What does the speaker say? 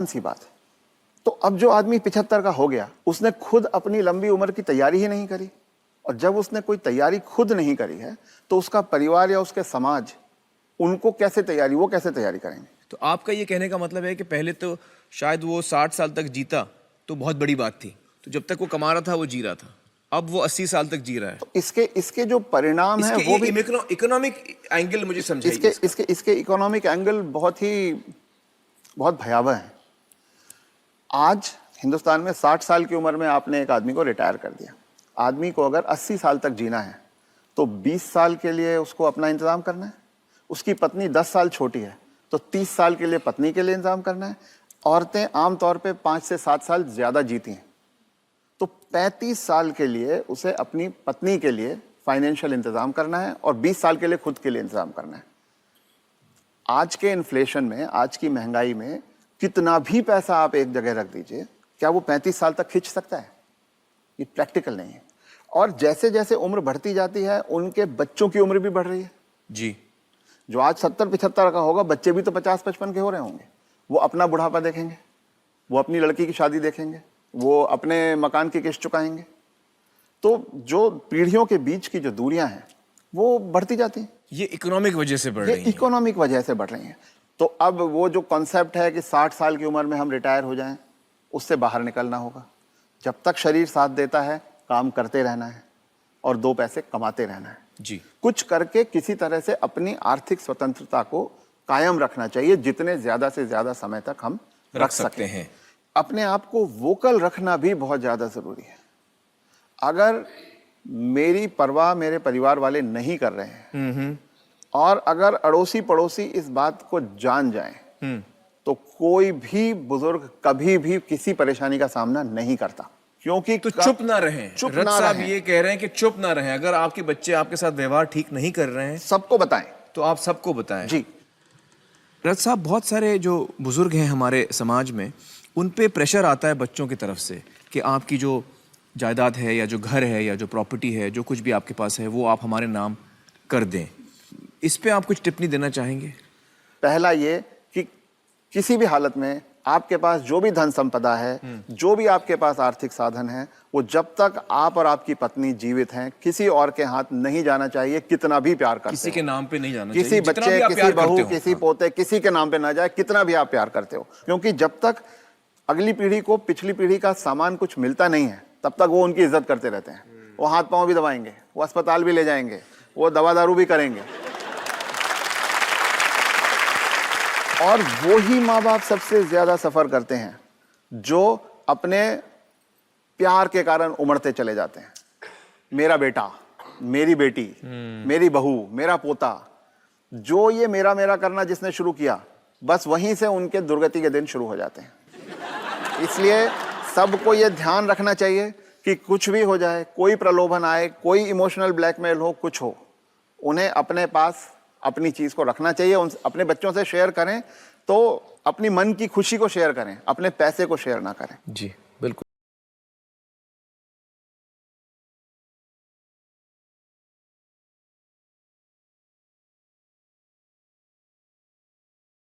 सी बात है। तो अब जो आदमी 75 का हो गया, उसने खुद अपनी लंबी उम्र की तैयारी ही नहीं करी, और जब उसने कोई तैयारी खुद नहीं करी है तो उसका परिवार या उसके समाज उनको कैसे तैयारी, वो कैसे तैयारी करेंगे? तो आपका ये कहने का मतलब है कि पहले तो शायद वो 60 साल तक जीता तो बहुत बड़ी बात थी, तो जब तक वो कमा रहा था वो जी रहा था, अब वो 80 साल तक जी रहा है। तो इसके जो परिणाम है वो भी इकोनॉमिक एंगल मुझे समझाइए। इसके इकोनॉमिक एंगल बहुत भयावह है। आज हिंदुस्तान में 60 साल की उम्र में आपने एक आदमी को रिटायर कर दिया। आदमी को अगर 80 साल तक जीना है तो 20 साल के लिए उसको अपना इंतजाम करना है। उसकी पत्नी 10 साल छोटी है तो 30 साल के लिए पत्नी के लिए इंतजाम करना है। औरतें आमतौर पे 5 से 7 साल ज्यादा जीती हैं, तो 35 साल के लिए उसे अपनी पत्नी के लिए फाइनेंशियल इंतजाम करना है और 20 साल के लिए खुद के लिए इंतजाम करना है। आज के इन्फ्लेशन में, आज की महंगाई में कितना भी पैसा आप एक जगह रख दीजिए, क्या वो 35 साल तक खींच सकता है? ये प्रैक्टिकल नहीं है। और जैसे जैसे उम्र बढ़ती जाती है उनके बच्चों की उम्र भी बढ़ रही है जी। जो आज 70-75 का होगा, बच्चे भी तो 50-55 के हो रहे होंगे। वो अपना बुढ़ापा देखेंगे, वो अपनी लड़की की शादी देखेंगे, वो अपने मकान की किस्त चुकाएंगे। तो जो पीढ़ियों के बीच की जो दूरियां हैं वो बढ़ती जाती हैं। ये इकोनॉमिक वजह से बढ़ रही है। इकोनॉमिक वजह से बढ़ रही हैं। तो अब वो जो कॉन्सेप्ट है कि 60 साल की उम्र में हम रिटायर हो जाएं, उससे बाहर निकलना होगा। जब तक शरीर साथ देता है काम करते रहना है और 2 पैसे कमाते रहना है जी। कुछ करके किसी तरह से अपनी आर्थिक स्वतंत्रता को कायम रखना चाहिए, जितने ज्यादा से ज्यादा समय तक हम रख सकते हैं। अपने आप को वोकल रखना भी बहुत ज्यादा जरूरी है। अगर मेरी परवाह मेरे परिवार वाले नहीं कर रहे हैं और अगर अड़ोसी पड़ोसी इस बात को जान जाएं तो कोई भी बुजुर्ग कभी भी किसी परेशानी का सामना नहीं करता, क्योंकि तो चुप ना रहें। चुप रथ ना साहब रहें। ये कह रहे हैं कि चुप ना रहें। अगर आपके बच्चे आपके साथ व्यवहार ठीक नहीं कर रहे हैं सबको बताएं। तो आप सबको बताएं। जी। रथ साहब, बहुत सारे जो बुजुर्ग हैं हमारे समाज में, उन पे प्रेशर आता है बच्चों की तरफ से कि आपकी जो जायदाद है या जो घर है या जो प्रॉपर्टी है, जो कुछ भी आपके पास है, वो आप हमारे नाम कर दें। इस पे आप कुछ टिप्पणी देना चाहेंगे? पहला ये कि किसी भी हालत में आपके पास जो भी धन संपदा है, जो भी आपके पास आर्थिक साधन है, वो जब तक आप और आपकी पत्नी जीवित हैं किसी और के हाथ नहीं जाना चाहिए। कितना भी प्यार करते किसी हो, के नाम पे नहीं जाना किसी चाहिए। बच्चे, किसी बहू, किसी पोते, किसी के नाम पे ना जाए, कितना भी आप प्यार करते हो। क्योंकि जब तक अगली पीढ़ी को पिछली पीढ़ी का सामान कुछ मिलता नहीं है तब तक वो उनकी इज्जत करते रहते हैं। वो हाथ पांव भी दबाएंगे, वो अस्पताल भी ले जाएंगे, वो दवा दारू भी करेंगे। और वो ही माँ बाप सबसे ज्यादा सफर करते हैं जो अपने प्यार के कारण उमड़ते चले जाते हैं। मेरा बेटा, मेरी बेटी, मेरी बहू, मेरा पोता, जो ये मेरा मेरा करना जिसने शुरू किया, बस वहीं से उनके दुर्गति के दिन शुरू हो जाते हैं। इसलिए सबको ये ध्यान रखना चाहिए कि कुछ भी हो जाए, कोई प्रलोभन आए, कोई इमोशनल ब्लैकमेल हो, कुछ हो, उन्हें अपने पास अपनी चीज को रखना चाहिए। उन अपने बच्चों से शेयर करें तो अपनी मन की खुशी को शेयर करें, अपने पैसे को शेयर ना करें। जी बिल्कुल।